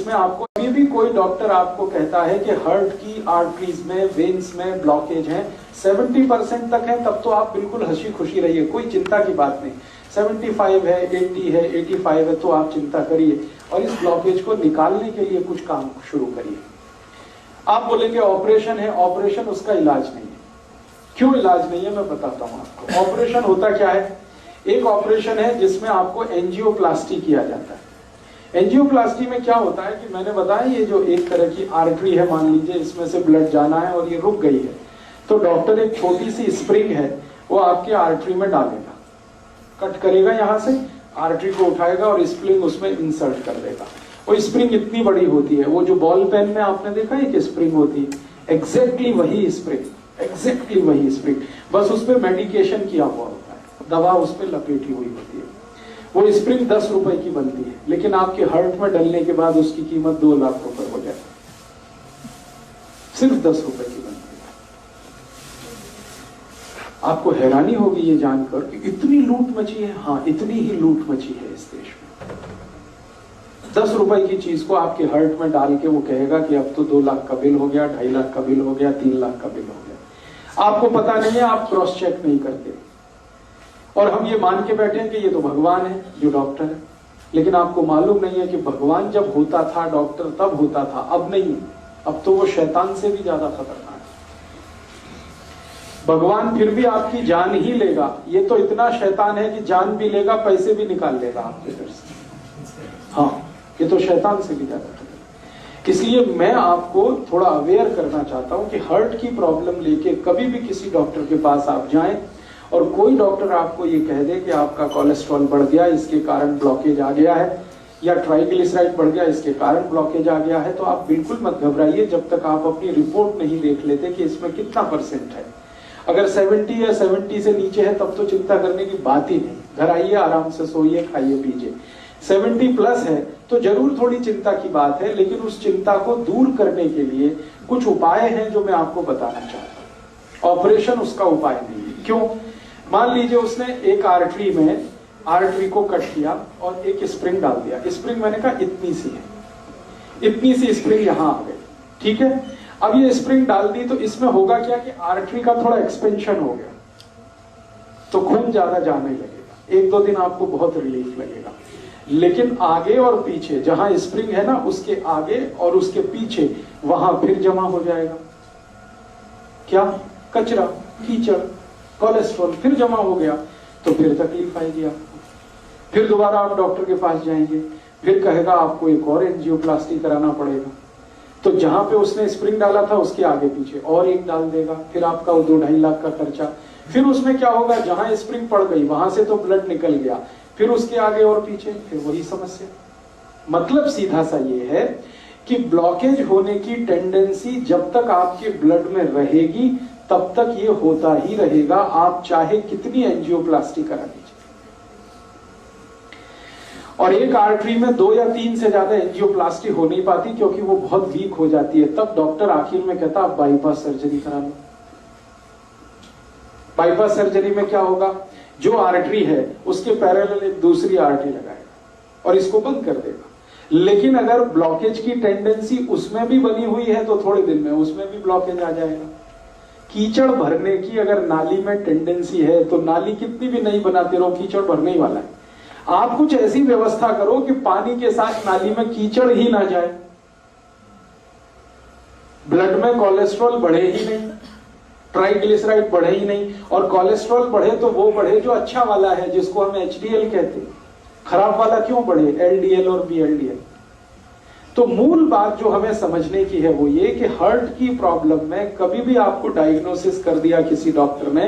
जिसमें आपको अभी भी कोई डॉक्टर आपको कहता है कि हार्ट की आर्टरीज में, वेन्स में ब्लॉकेज है, 70% तक है, तब तो आप बिल्कुल हंसी खुशी रहिए, कोई चिंता की बात नहीं। 75 है, 80 है, 85 है, तो आप चिंता करिए और इस ब्लॉकेज को निकालने के लिए कुछ काम शुरू करिए। आप बोलेंगे ऑपरेशन है, ऑपरेशन उसका इलाज नहीं है। क्यों इलाज नहीं है, मैं बताता हूं आपको। ऑपरेशन होता क्या है? एक ऑपरेशन है जिसमें आपको एंजियोप्लास्टी किया जाता है। एंजियोप्लास्टी में क्या होता है कि मैंने बताया, ये जो एक तरह की आर्टरी है, मान लीजिए इसमें से ब्लड जाना है और ये रुक गई है, तो डॉक्टर एक छोटी सी स्प्रिंग है वो आपके आर्टरी में डालेगा, कट करेगा, यहां से आर्टरी को उठाएगा और स्प्रिंग उसमें इंसर्ट कर देगा। वो स्प्रिंग इतनी बड़ी होती है, वो जो बॉल पेन में आपने देखा है कि स्प्रिंग होती है, एग्जैक्टली वही स्प्रिंग, एग्जैक्टली वही स्प्रिंग, बस उस पर मेडिकेशन किया हुआ होता है, दवा उस पर लपेटी हुई होती है। वो स्प्रिंग 10 रुपए की बनती है, लेकिन आपके हार्ट में डलने के बाद उसकी कीमत 2 लाख रुपए हो जाए, सिर्फ 10 रुपए की बनती है। आपको हैरानी होगी ये जानकर कि इतनी लूट मची है। हाँ, इतनी ही लूट मची है इस देश में। 10 रुपए की चीज को आपके हार्ट में डाल के वो कहेगा कि अब तो 2 लाख का बिल हो गया, 2.5 लाख का बिल हो गया, 3 लाख का बिल हो गया। आपको पता नहीं है, आप क्रॉस चेक नहीं करते और हम ये मान के बैठे हैं कि ये तो भगवान है जो डॉक्टर है, लेकिन आपको मालूम नहीं है कि भगवान जब होता था डॉक्टर तब होता था, अब नहीं। अब तो वो शैतान से भी ज्यादा खतरनाक है। भगवान फिर भी आपकी जान ही लेगा, ये तो इतना शैतान है कि जान भी लेगा, पैसे भी निकाल लेगा आपके घर से। हाँ, ये तो शैतान से भी ज्यादा खतरनाक। इसलिए मैं आपको थोड़ा अवेयर करना चाहता हूं कि हार्ट की प्रॉब्लम लेके कभी भी किसी डॉक्टर के पास आप जाएं और कोई डॉक्टर आपको ये कह दे कि आपका कोलेस्ट्रॉल बढ़ गया, इसके कारण ब्लॉकेज आ गया है, या ट्राइग्लिसराइड बढ़ गया, इसके कारण ब्लॉकेज आ गया है, तो आप बिल्कुल मत घबराइए जब तक आप अपनी रिपोर्ट नहीं देख लेते कि इसमें कितना % है। अगर 70 या 70 से नीचे है तब तो चिंता करने की बात ही नहीं। घर आइए, आराम से सोइए, खाइए पीजिए। 70+ है तो जरूर थोड़ी चिंता की बात है, लेकिन उस चिंता को दूर करने के लिए कुछ उपाय हैं जो मैं आपको बताना चाहता हूं। ऑपरेशन उसका उपाय नहीं है। क्यों? मान लीजिए उसने एक आर्टरी को कट किया और एक स्प्रिंग डाल दिया। स्प्रिंग मैंने कहा इतनी सी है, इतनी सी स्प्रिंग यहां आ गई, ठीक है। अब ये स्प्रिंग डाल दी तो इसमें होगा क्या कि आर्टरी का थोड़ा एक्सपेंशन हो गया, तो खून ज्यादा जाने लगेगा। 1-2 दिन आपको बहुत रिलीफ लगेगा, लेकिन आगे और पीछे जहां स्प्रिंग है ना, उसके आगे और उसके पीछे वहां फिर जमा हो जाएगा क्या? कचरा, कीचड़, कोलेस्ट्रॉल फिर जमा हो गया, तो फिर तकलीफ आएगी आपको। फिर दोबारा आप डॉक्टर के पास जाएंगे, फिर कहेगा आपको एक और एंजियोप्लास्टी कराना पड़ेगा। तो जहां पे उसने स्प्रिंग डाला था उसके आगे पीछे और एक डाल देगा, फिर आपका 2-2.5 लाख का खर्चा। फिर उसमें क्या होगा, जहां स्प्रिंग पड़ गई वहां से तो ब्लड निकल गया, फिर उसके आगे और पीछे फिर वही समस्या। मतलब सीधा सा ये है कि ब्लॉकेज होने की टेंडेंसी जब तक आपके ब्लड में रहेगी तब तक ये होता ही रहेगा, आप चाहे कितनी एंजियोप्लास्टी करा लीजिए। और एक आर्टरी में 2 या 3 से ज्यादा एंजियोप्लास्टी हो नहीं पाती क्योंकि वो बहुत वीक हो जाती है। तब डॉक्टर आखिर में कहता आप बाईपास सर्जरी करा लो। बाईपास सर्जरी में क्या होगा, जो आर्टरी है उसके पैरेलल एक दूसरी आर्टरी लगाएगा और इसको बंद कर देगा। लेकिन अगर ब्लॉकेज की टेंडेंसी उसमें भी बनी हुई है तो थोड़े दिन में उसमें भी ब्लॉकेज आ जाएगा। कीचड़ भरने की अगर नाली में टेंडेंसी है तो नाली कितनी भी नहीं बनाते रहो, कीचड़ भरने ही वाला है। आप कुछ ऐसी व्यवस्था करो कि पानी के साथ नाली में कीचड़ ही ना जाए, ब्लड में कोलेस्ट्रॉल बढ़े ही नहीं, ट्राइग्लिसराइड बढ़े ही नहीं। और कोलेस्ट्रॉल बढ़े तो वो बढ़े जो अच्छा वाला है, जिसको हम HDL कहते हैं। खराब वाला क्यों बढ़े, LDL और VLDL। तो मूल बात जो हमें समझने की है वो ये कि हार्ट की प्रॉब्लम में कभी भी आपको डायग्नोसिस कर दिया किसी डॉक्टर ने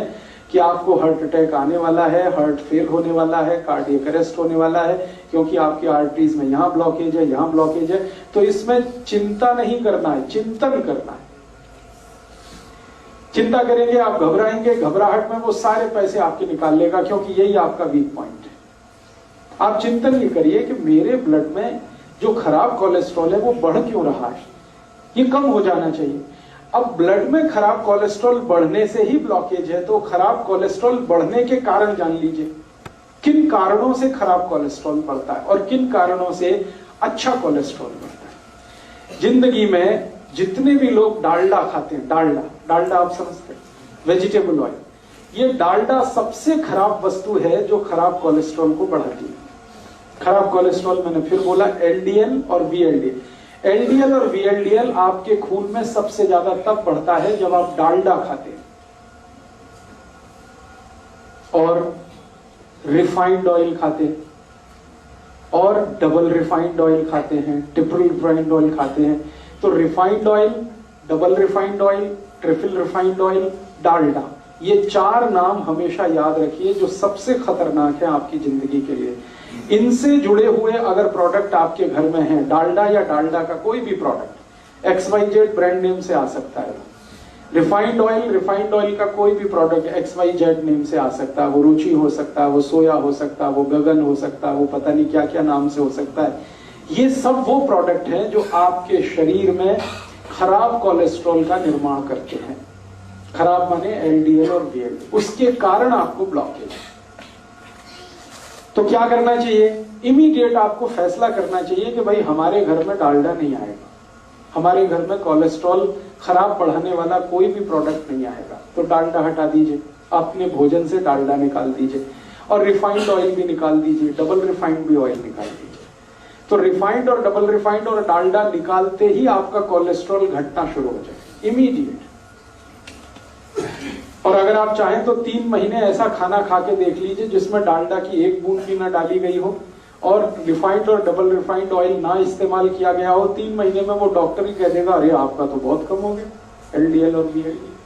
कि आपको हार्ट अटैक आने वाला है, हार्ट फेल होने वाला है, कार्डियक अरेस्ट होने वाला है क्योंकि आपकी आर्टरीज में यहां ब्लॉकेज है, यहां ब्लॉकेज है, तो इसमें चिंता नहीं करना है, चिंतन करना है। चिंता करेंगे आप, घबराएंगे, घबराहट में वो सारे पैसे आपके निकाल लेगा क्योंकि यही आपका वीक पॉइंट है। आप चिंतन ये करिए कि मेरे ब्लड में जो खराब कोलेस्ट्रॉल है वो बढ़ क्यों रहा है, ये कम हो जाना चाहिए। अब ब्लड में खराब कोलेस्ट्रॉल बढ़ने से ही ब्लॉकेज है, तो खराब कोलेस्ट्रॉल बढ़ने के कारण जान लीजिए। किन कारणों से खराब कोलेस्ट्रॉल बढ़ता है और किन कारणों से अच्छा कोलेस्ट्रॉल बढ़ता है। जिंदगी में जितने भी लोग डालडा खाते हैं, डालडा आप समझते हैं, वेजिटेबल ऑयल, ये डालडा सबसे खराब वस्तु है जो खराब कोलेस्ट्रॉल को बढ़ाती है। खराब कोलेस्ट्रॉल मैंने फिर बोला, एलडीएल और वीएलडीएल। एलडीएल और वीएलडीएल आपके खून में सबसे ज्यादा तब बढ़ता है जब आप डालडा खाते हैं और रिफाइंड ऑयल खाते हैं और डबल रिफाइंड ऑयल खाते हैं, ट्रिपल रिफाइंड ऑयल खाते हैं। तो refined oil, double refined oil, triple refined oil, Dalda, ये 4 नाम हमेशा याद रखिए जो सबसे खतरनाक है आपकी जिंदगी के लिए। इनसे जुड़े हुए अगर प्रोडक्ट आपके घर में हैं, डालडा या डालडा का कोई भी प्रोडक्ट, XYZ ब्रांड नेम से आ सकता है। रिफाइंड ऑयल का कोई भी प्रोडक्ट XYZ नेम से आ सकता है, वो रुचि हो सकता है, वो सोया हो सकता है, वो गगन हो सकता है, वो पता नहीं क्या क्या नाम से हो सकता है। ये सब वो प्रोडक्ट हैं जो आपके शरीर में खराब कोलेस्ट्रॉल का निर्माण करते हैं। खराब माने LDL और VLDL, उसके कारण आपको ब्लॉकेज। तो क्या करना चाहिए? इमीडिएट आपको फैसला करना चाहिए कि भाई हमारे घर में डालडा नहीं आएगा, हमारे घर में कोलेस्ट्रॉल खराब बढ़ाने वाला कोई भी प्रोडक्ट नहीं आएगा। तो डालडा हटा दीजिए, अपने भोजन से डालडा निकाल दीजिए और रिफाइंड ऑयल भी निकाल दीजिए, डबल रिफाइंड भी ऑयल निकाल दीजिए। तो रिफाइंड और डबल रिफाइंड और डालडा निकालते ही आपका कोलेस्ट्रॉल घटना शुरू हो जाए इमीडिएट। और अगर आप चाहें तो 3 महीने ऐसा खाना खा के देख लीजिए जिसमें डालडा की 1 बूंद भी ना डाली गई हो और रिफाइंड और डबल रिफाइंड ऑयल ना इस्तेमाल किया गया हो। 3 महीने में वो डॉक्टर ही कह देगा अरे आपका तो बहुत कम हो गया LDL और VLDL।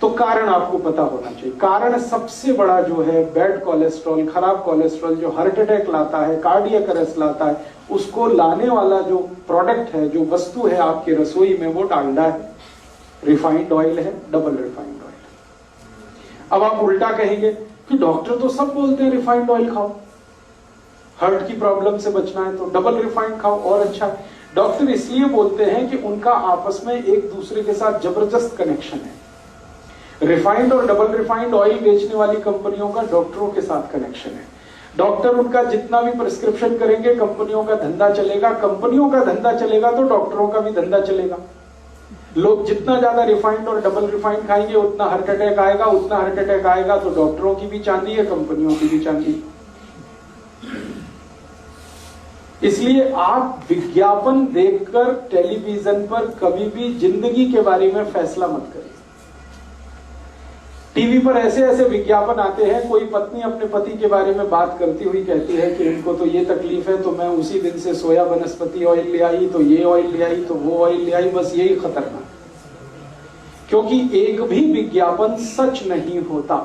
तो कारण आपको पता होना चाहिए। कारण सबसे बड़ा जो है बैड कोलेस्ट्रॉल, खराब कोलेस्ट्रॉल जो हार्ट अटैक लाता है, कार्डियक अरेस्ट लाता है, उसको लाने वाला जो प्रोडक्ट है, जो वस्तु है आपकी रसोई में, वो डालडा है, रिफाइंड ऑयल है, डबल रिफाइंड ऑयल। अब आप उल्टा कहेंगे कि डॉक्टर तो सब बोलते हैं रिफाइंड ऑयल खाओ, हार्ट की प्रॉब्लम से बचना है तो डबल रिफाइंड खाओ और अच्छा है। डॉक्टर इसलिए बोलते हैं कि उनका आपस में एक दूसरे के साथ जबरदस्त कनेक्शन है। रिफाइंड और डबल रिफाइंड ऑयल बेचने वाली कंपनियों का डॉक्टरों के साथ कनेक्शन है। डॉक्टर उनका जितना भी प्रिस्क्रिप्शन करेंगे, कंपनियों का धंधा चलेगा, कंपनियों का धंधा चलेगा तो डॉक्टरों का भी धंधा चलेगा। लोग जितना ज्यादा रिफाइंड और डबल रिफाइंड खाएंगे उतना हार्ट अटैक आएगा, उतना हार्ट अटैक आएगा तो डॉक्टरों की भी चांदी है, कंपनियों की भी चांदी। इसलिए आप विज्ञापन देखकर टेलीविजन पर कभी भी जिंदगी के बारे में फैसला मत करिए। टीवी पर ऐसे ऐसे विज्ञापन आते हैं, कोई पत्नी अपने पति के बारे में बात करती हुई कहती है कि इनको तो ये तकलीफ है तो मैं उसी दिन से सोया वनस्पति ऑयल ले आई, तो ये ऑयल ले आई, तो वो ऑयल ले आई। बस यही खतरनाक, क्योंकि एक भी विज्ञापन सच नहीं होता।